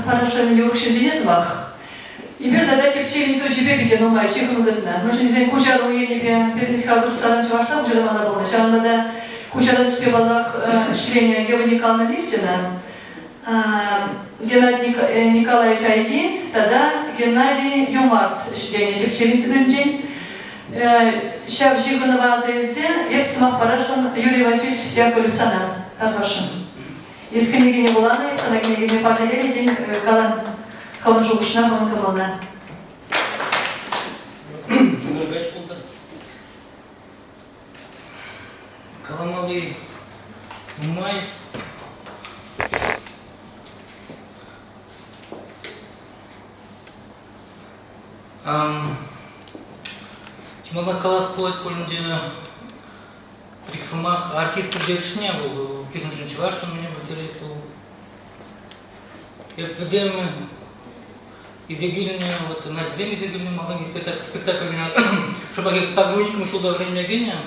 парашен юг щедине свах. И бир да дать пчели не случай бегать, но май чихну дна. Но что здесь кучару я не перед кабру старан чувашта уже мало было. Шанба да кучара спевалах шления Гевани Кална Листина. Геннадий Николаевич Айди, тогда Геннадий Юмарт, және деп шеринсидунчен. Шав Жигунова заявился, еп самах парашин Юрий Васильевич Яковлев Санан, Тарвашин. Если книги не было, она книги не подали, день калан жугушна, калан камална. Каламалы май. Чималда калас плоть полінде приксымақ артист үдерішіне бұл пирнушын чывашын мне бұтерету. Епвізем изегильне, вот на теме изегильне маланги спектакль, чтобы как сотрудникам шел до времени гения.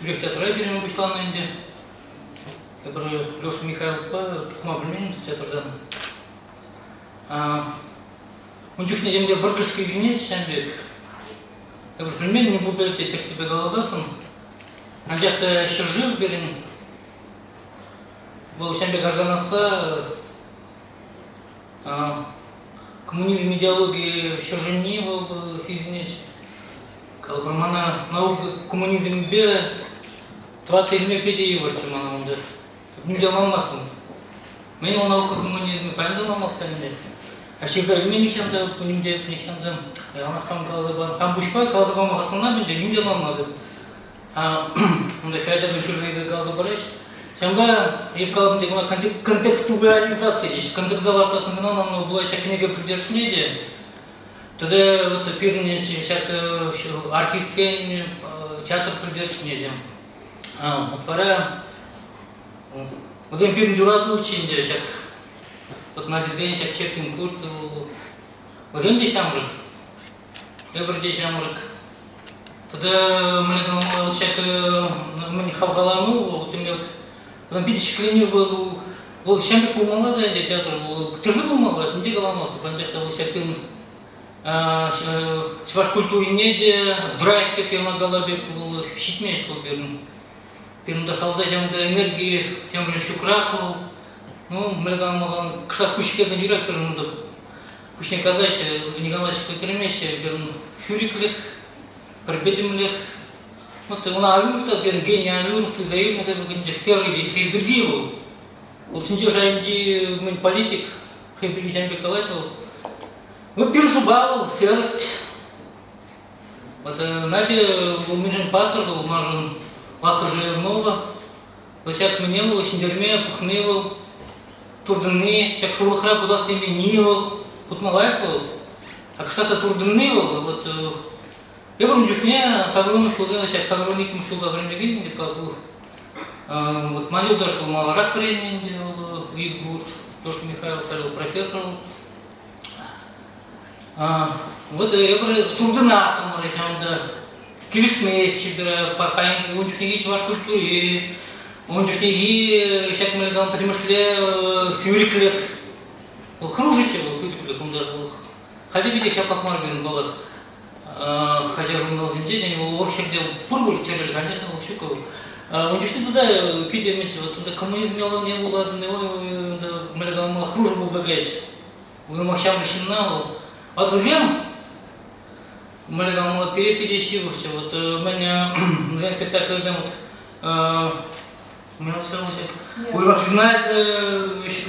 Тюрек театра берем обычно инде. Который Леша Михайлов по Тухма Бельменин театрдан. Он чуть не земле варгашки извинять Шамбек. Такой пример не буду эти себе голодасан. А где-то еще жив берем. Был Шамбек органаса. Коммунизм идеологии еще же не был извинять. Калбармана наука коммунизм бе. 25 евро чемана он да. Не делал алмастом. Мен он наука коммунизм поймал алмастом нет. А сейчас мен ничего по ним делать ничего. Она хам калабан хам бушпай калабан махасна мен не делал алмастом. Он да хотя бы чужие калабарыш. Шамба и калабан дегма контекстуализация. Контекстуализация тогда нам была еще книга придержания. Тогда вот первый всякий артист театр придержания. Вот вторая, вот им первый дюраду учили, всяк, вот на день всяк чекин курс, вот им здесь амрик, я бы здесь амрик. Тогда мне говорил всяк, мне хавгалану, вот им вот, там видишь клинию был всем как помолодый для театра, тяжело помолодый, не делал то концерт был всяк фильм, чуваш культуре неде, драйв как я на голове был, щитмеш был верно. Первым дошел до энергии, тем более щукрахал. Ну, мы говорим, кстати, кучки на директор, ну да, кучки казать, Николай Шектеремещи, верно, фюриклих, пробедемлих. Вот он алюнфта, верно, гений алюнфта, да и мы говорим, все люди, хейбергивал. Вот ничего же инди, мы политик, хейбергивал Николаевич. Вот першубавал, серфт. Вот, знаете, у Мижин Паттер, у Мажин Лаха Железного, всяк меневал, очень дерьме, пухневал, турдыны, всяк шурухра куда-то ими нивал, путмалайк был. А что-то турдынывал, вот, я был джухне, сагруну шулда, всяк сагруниким шулда время гильни, как вот малю дошел малорак времени делал, Игорь, тоже Михаил, второй профессор. Вот я говорю, турдына там, да. Киришмейс, паркаин, он чухнеги чуваш культуре, он чухнеги, сейчас мы говорим, потому что фюриклех, хружите его фюриклех, он даже хотя бы сейчас похмар бен балах, хотя журнал день, они вообще делал пургуль теряли, конечно, щуков. Он чухнеги туда пидемить, вот туда коммунизм мелом не было, мы говорим, хруже был загач, вы махшам решена, вот взем. Мы говорим, перепидещившись, вот мы за спектакль идем, вот мы рассказывали, вы знаете,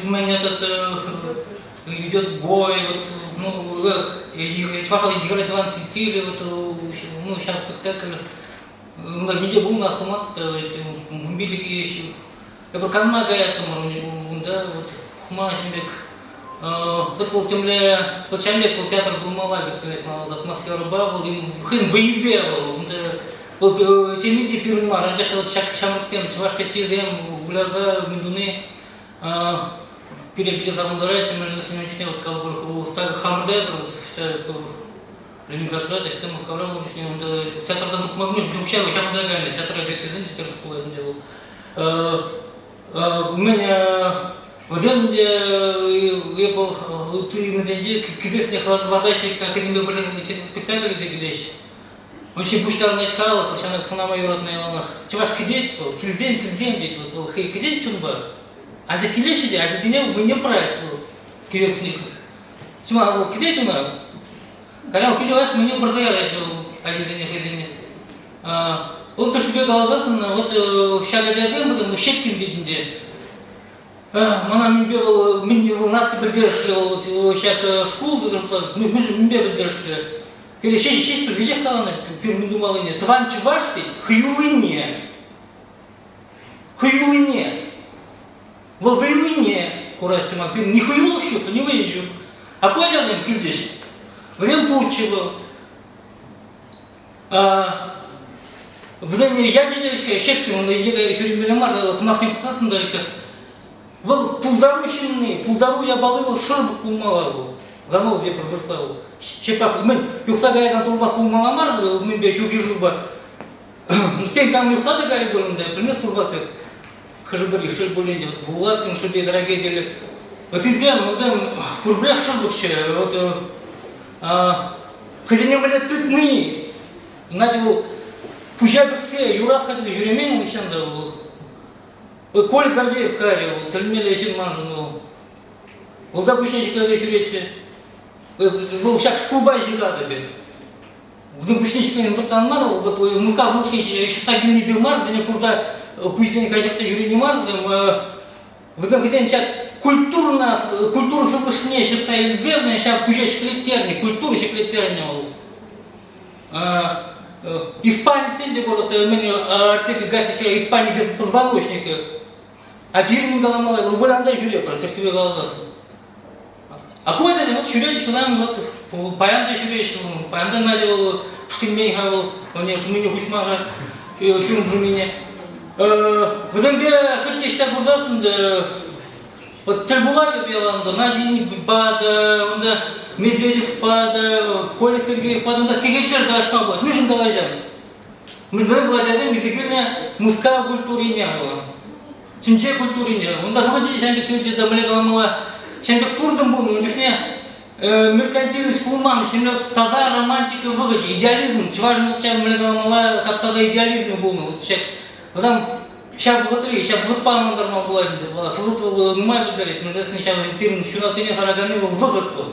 у меня этот идет бой, вот, ну, чувак играет 24, вот, ну, сейчас спектакль, нигде был на автомат, били еще, я говорю, как много этому, да, вот, Хумашенбек. Вот темле, вот Шамбек, театр был малавик, атмосфера бавал, им выебевал, вот темите пирмар, раньше вот шамраксем, чувашка тизем, гуляга, медуны, перебили замударачи, между семеночные, вот калбурху, хамдебр, вот Ленинград, что мы сказали, театр там могли, вообще, я там догоняли, театр децидент, театр школы делал. У меня вот я был, ты на день кизесных ладащих академии были спектакли дегилещ. Очень буштарная шкала, потому что она моя родная ланах. Чуваш кидеть, кильден деть, вот хей кидеть чунба. А за килеши, а за денег вы не прайс был. Киресник. Чема, вот кидайте на. Когда кидалась, мы не продаяли, а за денег. Вот то себе голодался, вот шага дядем, потому щепкин видите. Мана минбевал надо придерживал вот шаг школу, мы же минбевал придерживали. Или шесть привезет калана, первым думал не. Тван чувашки, хюлыне. Во войне, курасти мак, не хуюл щука, не выезжу. А понял им кидишь. Время пурчево. В день ядерной щепки, он еще миллиард с махнем псасом далеко. Вот пулдару я балывал, шорбок пулмалавал. Замол где проверсал. Щепак, мы юсагая на турбас пулмаламар, мы еще вижу бы. Тем там юсада гали голым, да, пример турбаспек. Хажибали, шельбулини, вот булаткин, шебе дорогие дели. Вот идем, вот там курбля шорбокче, вот хотя не были тытны. Надевал пужабексе, юрас ходил, жюремень, еще давал. Вот Коля Гордеев каривал, тальмели еще манжинул. Вот допущенчик, когда еще речи. Был всяк шкурба жигадами. В допущенчик, когда он там марил, вот мука в лучше, еще так не бил мар, да не курда, пусть не кажется, жюри не мар, в этом виде культура совершеннее, считаю, верная, сейчас пужа шклетерни, культура шклетерни. Испания, где город, артек графики, Испания без позвоночника. А пирни голомала, я говорю, более андай жюри, про себе голодался. А поэтому вот жюри, что нам вот паянда жюри, паянда надевал, шкинмей хавал, он не шумини хучмага, шум жумини. В Зембе хоть еще так гурдался, вот Тельбулави пела, Надя пада, он Медведев пада, Коля Сергеев пада, он Сергейчер галашма был, нужен галажан. Мы были владельцем, безыгренная мужская культура не было. Чинче культуры не было. Он вроде шамбек килти дамле галамала, шамбек турдом был, он жихне меркантильность кулман, шамбек тогда романтика выгоди, идеализм, чуважен вот шамбек дамле галамала, как тогда идеализм был, вот шек. Потом сейчас внутри, сейчас вот пан нормально была, флотвал не май ударить, но если сейчас пирн шунатыне зараганы выгодку.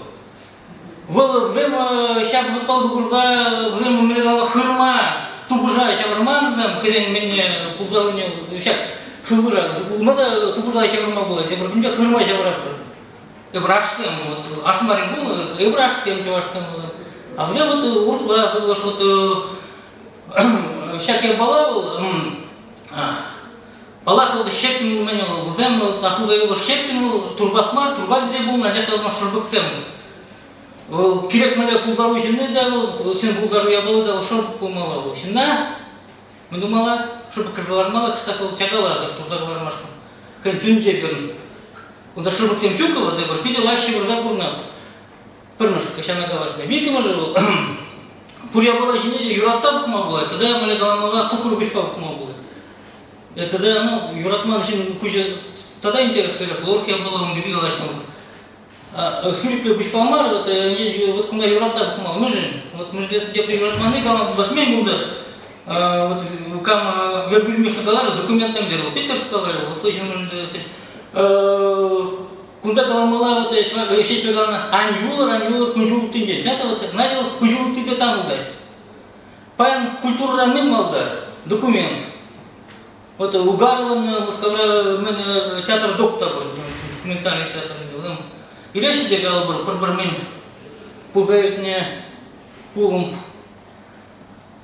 Взаимо сейчас вот пал гурда, взаимо млегала хырма, тупужа, сейчас роман, когда меня пузару сейчас шузура, надо тупужа сейчас роман была, я говорю, мне хырма сейчас рапорт. Я браштем, вот ашмарин был, я браштем чуваштем было. А взял вот уркла, вот сейчас я балавал. Аллах oldu şeklini meni oldu. Zem tahılda yok şeklini turbasmar, turba bile bu nacak olan şurbıksem. Kirek mele puldarı içinde de sen puldarı yabalı da şurbık bulmalı oldu. Şimdi ben думала, şurbık kırdılarmalı kıştakıl çakalardı turdarlar maşkın. Hem çünce benim. Onda şurbıksem şukava da var. Pide laşi vrza burnadı. Pırmışık kaşana galaşına. Veki može Пуря была жене, юратта бухма была, тогда я мали галамала фукуру бишпа бухма была. Тогда, ну, юратман жен куча, тогда интерес говорят, лорх я была, он бери галашна. А филиппе бишпа мар, вот куда юратта бухма, мы же здесь где юратманы галам, вот мне муда, вот кам вербульмишна галара, документам дерево, Питер сказал, слышим, мы же здесь. Кунда галамала, вот шесть пегана, анжула, кунжул тынде. Это вот надел кунжул тибетану дать. Паян культура рамин малда, документ. Вот Угарован, театр доктор, документальный театр. И речь идет о пробармен, пузырьне, пулом.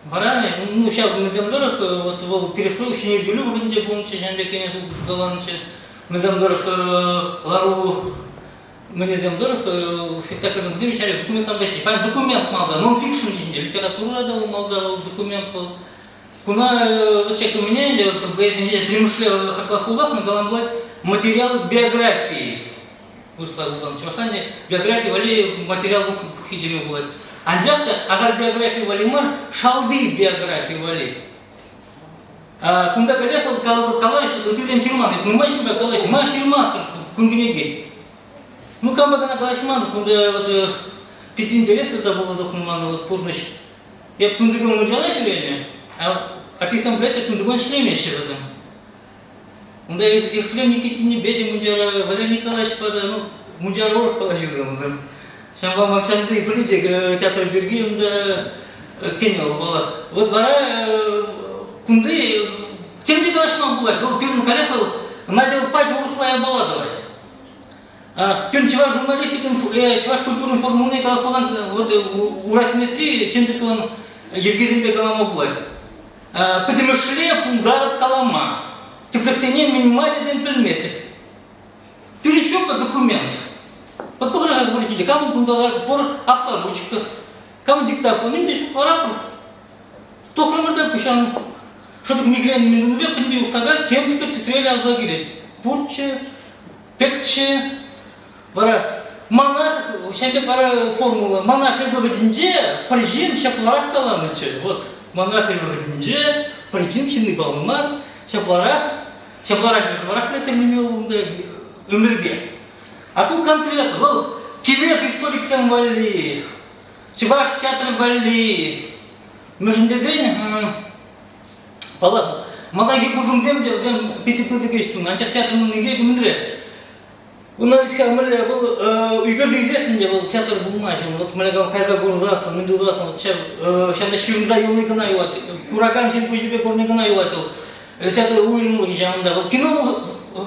Варами, ну сейчас мы земдорах, вот перестройку не люблю, вроде где гонче, жамбеки не голландче. Мы земдорах лару, мы не земдорах, спектакль на замечали, документам башни. Понятно, документ малда, нон-фикшн лишний, литература дал, малда, документ был. Куна вот человек у меня, или примышлял Харкваску на Галамблать, материал биографии. Вышла в Чувашане, биографии вали материал в Хидиме будет. Андяхта, агар биографии вали мар, шалды биографии вали. Кунда галяпал калаш, ты там ширман, ну май себя калаш, май ширман, кунгнеги. Ну камбага на калашман, кунда вот пить интерес, когда было дохнуман, вот помощь. Я кундагу на делаешь время, а ты там блядь, кундагу шлеме еще в этом. Он да Ефрем Никитине Беде Мунджара, Валерий Николаевич Пада, ну, Мунджара Орг положил. Чем вам Александр Ипполитик, театр Берги, он да Кенел была. Вот вора кунды, тем не должно бывать, был первым коллегом, надел пать урслая была давать. Первым чего журналистика, чего культурный формулный колоколан, вот у Рафиметрии, чем так он Ергизимбе Калама Блать. Потому что пулдар Калама. Теплофтение минимальный предмет. Перечёпка документ. Вот как говорите, кому бундалар пор авторучка, кому диктофон, индиш парапор. То хромата пишан. Что так мигрен минуве пнби усагар, тем сказать тетреля азагире. Пурче, пекче, вара монарх, шампе пара формула. Монарх его вдинде, парижин шапларах каланыче. Вот монарх его вдинде, парижин чинный балмар, шапларах на терминал умерге. А тут конкретно, вот, килет историк сам вали, чуваш театр вали, между день, пала, малаги бузум дем, пяти пыльдыга что, начал театр на неге гумендре. У нас камеры был, игры известен, был театр был начал, вот мы легал кайда гурзаса, медузаса, вот сейчас на ширнда юный гана юлатил, кураган шин кучебе горный гана юлатил. Театр уйрымлы жамында был. Кино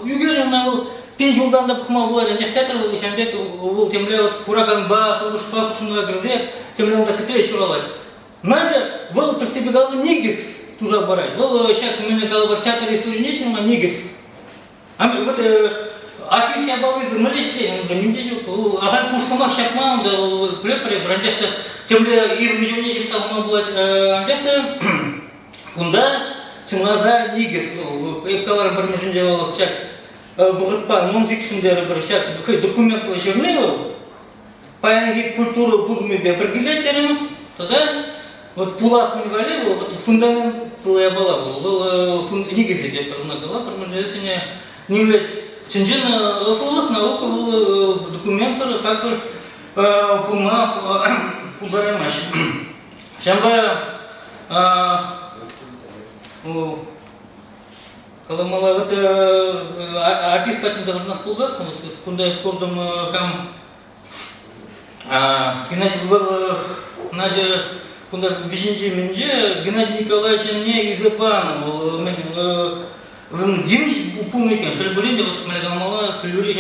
югерина был. Пенжулдан да пхмал был. Театр был. Шамбек был темле вот кураган ба, фалушпа, кучунга грызе. Темле он так китрей чуралай. Надо был пристебегал нигис туда барать. Был сейчас у меня говорил театр истории нечем, а нигис. А вот архив я был из Малешки, он не видел. Агар пушсамах шапман да был плепаре. Раньше темле из межевнечем стал мал был. Раньше кунда Чынлада нигіз, эпкалар бір мүжінде бол, шак вғытпа, нон-фикшндері бір шак документлы жерный бол, паянги культуру бұзмебе бір гилеттерім, тогда вот пулақ мінвали бол, вот фундаментлы была был нигізі деп бір мұнадала, бір мүждесіне немлет чынжен осылық наука был документтар, фактор пулдарамаш. Шамба Каламала вот артист патентов у нас пулгался, куда кордом кам Геннадий был Надя куда виженже менже Геннадий Николаевич не из Ипанова в Геннадий пулный что ли были вот мы Каламала плюри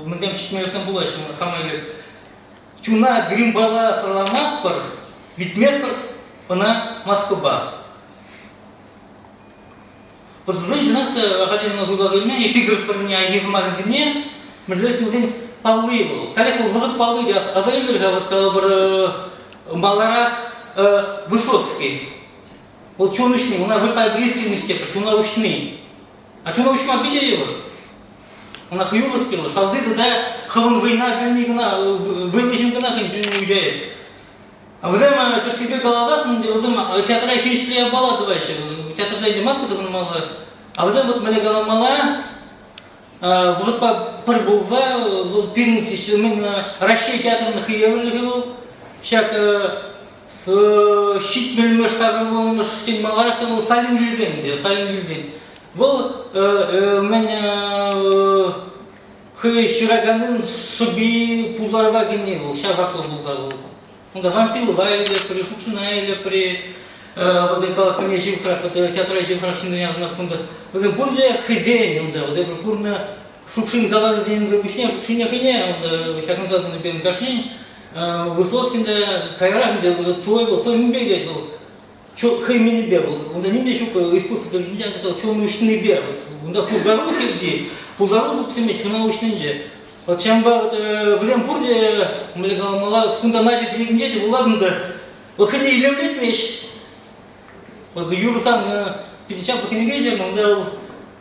мы там чуть мерзком было что мы хамали чуна гримбала саламаспар ведь метр она Москва. Вот женщина-то академия трудоустройства, пигр в парне, из магазине, мы здесь день полы был. Конечно, вот полы, а за Игоря вот когда Маларах Высоцкий. Вот что научный, у нас вышла близкий степень, что научный. А что научный обидел его? Она хьюлот пила, шалды тогда хаван война, вынужден гана, ничего не уезжает. А вы знаете, то, что тебе голова, театра хищли бала давайся, театр дай маску так мало. А вы знаете, вот мне голова мала, вот по прибува, вот пинуть, мы Россия театр на Хиевле был, всяк щит мельмеш сагрывал, меш тень маларах, то был Салин Вильден. Был у меня хы Шираганын шуби пуларова гене был, ща как был завол. Он да вампил вайли при Шукшина или при вот это коне живхрах, вот театр живхрах синденя на кунда. Вот это бурде хозяин, он да, вот это бурно Шукшин дала день запущения, Шукшиня хине, он сейчас назад на первом кашне, Высоцкий да кайрах, да той мбегать был. Чё хаймени бегал, он да не еще искусство даже не делал, чё научный бегал, он да пулгарухи где, пулгаруху всеми чё научный же. Вот чем бы вот в Ремпурде мы легал мала, кунда найдет где-то, ладно да, вот хотя и лемлет вещь. Вот Юра сам 50 по книге, он дал,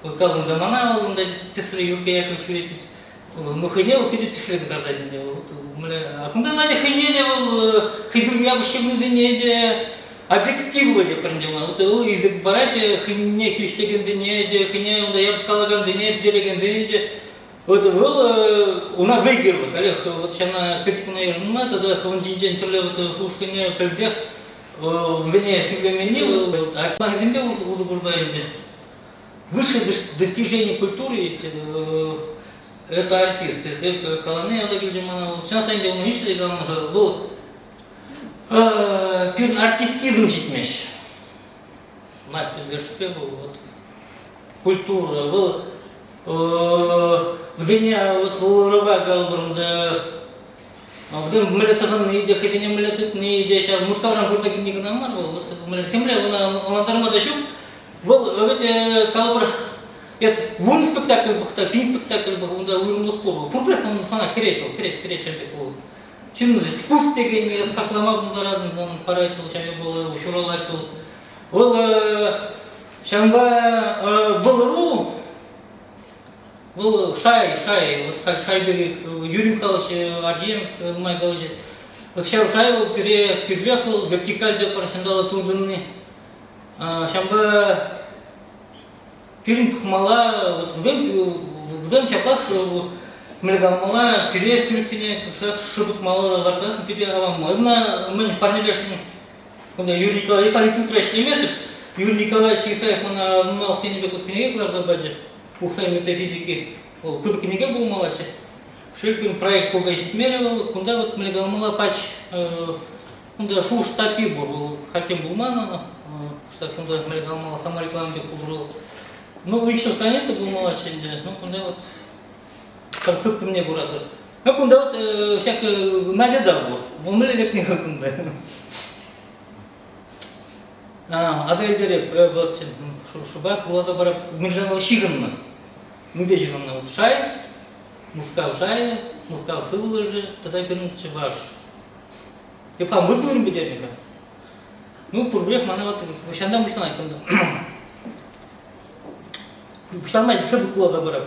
вот как он да манал, он да тесли Юрка я хочу лететь. Ну хотя вот кидать тесли когда не делал, а кунда найдет хотя делал, хотя я вообще не делал. Объективно я приняла. Вот из барате хине хиштеген денег, хине он дает калаган денег, делеген денег. Вот был у нас выиграл. Вот сейчас на критику наезжена, тогда он день терле вот хушкине пельдех в зене сиглемени, а на земле удобрдаем. высшее достижение культуры это артист. Это Каланы Алагильдимана. Сенатайнде он ишли был пирн артистизм житмеш. Мать педгашпе был вот культура был в день вот волрова галбрунда в день млетаган иде кедене млетит не иде сейчас мускавран куртагин нигнамар вот млетемле он дармадашуп был ведь калбр Yes, вон спектакль бахта, пин спектакль бахта, он да уймлых порвал. Пурпресс он сана кречил был. Чинно спуск тегенье, скаклама бударадный, он парачил, чай был, ушуралачил. Был шамба волру, был шай, вот шай бери Юрий Михайлович Ардеев, мой Галыч. Вот шай переехал вертикаль де парашендала трудный. Шамба Пирин пхмала, вот в дом чаплах, что млегалмала, переезд кюртине, как шубок мало лартас, пидеравам. Именно мы парни решили, когда Юрий Николаевич полетел трачный месяц, Юрий Николаевич Исаев мана знал в тени бекут книги гларда баджи, ухсай метафизики, куда книга был малачи. Шейхин проект полгайшит меривал, куда вот млегалмала пач, куда шу штапи был, хотим булмана, кстати, куда млегалмала сама реклама бекут. Ну, лично страница был младший, ну, куда вот концепты мне буратор. Ну, куда вот всякое Надя Дабур, он мне книга куда. А дальше вот шубак была добра, мы же щиганна, мы бежим на вот шай, мускав шай, мускав сывлажи, тогда вернуть ваш. И пам выртуем бедерника. Ну, пурбрех мана вот щанда мучнай куда. Пуштамай все было забрать.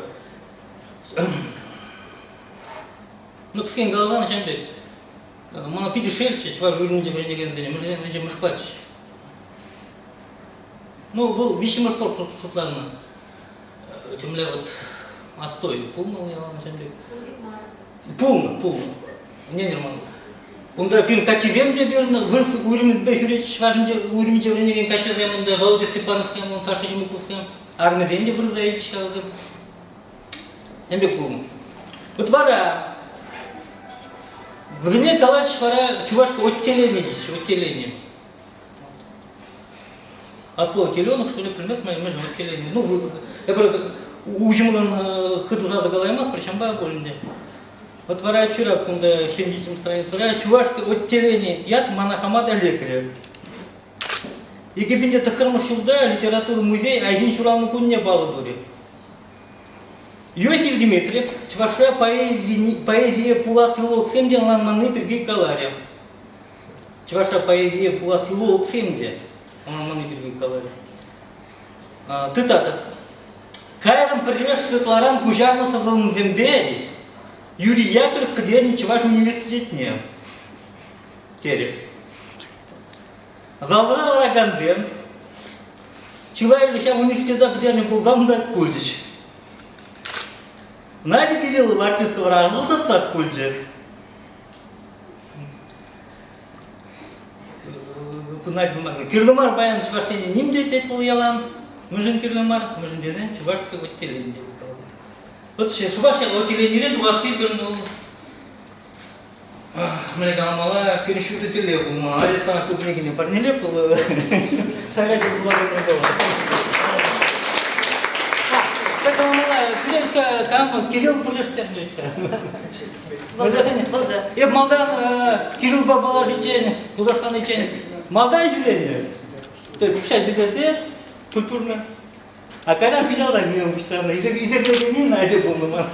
Ну, кскен голова на чембе. Мана пиди шельче, чва журнинде в ренегендене, мы же зачем мышклач. Ну, был вещи мышкор шутланно. Тем более вот отстой, полно я на чембе. Полно. Не нормально. Он да пин качи земде берна, вырс уримис бефюреч, важнее уримиче в ренеген качи земде, Володя Степановским, он Саша Демуковским. Армия венде вырзает сейчас. Я бы помню. Вот вара. В земле калач вара чувашка отделение. От слова теленок, что ли, примес мои между отделение. Ну, я говорю, ужимлен хыдза за голаймас, причем ба более. Вот вара вчера, когда щемдичем страница, вара чувашка отделение, яд манахамада лекаря. И кабинет Тахармашулда, литературный музей, а один чурал на куне баладури. Иосиф Дмитриев, чуваша поэзия Пулацилок Семде, ланманы Пергей Калария. Чуваша поэзия Пулацилок Семде, ланманы Пергей Калария. Цитата. Кайрам привез Светларан Кужарнуса в Мзембедить, Юрий Яковлев, кадерни чуваш университетне. Терек. Залрал Раганден, Чилай лиша университета педерни Пулзамда Кульдич. Надя Кириллова артистского разлуда Сак Кульджи. Кирлымар баян чувашкене нимде тетвал ялан, мыжын Кирлымар, мыжын дезен чувашка отделение. Вот чувашка отделение туаски гырнул. Мне галмала перешуты телегу, а это купники не парнилеп, совет благодарный был. Так галмала, Кирилловска, кам Кирилл Пулештерничка. Я Молдан Кирилл Бабала житень, художественный чень. Молдан жюление. То есть вообще ДГД культурно. А когда взял, так мне учиться, и так не найдет, по-моему.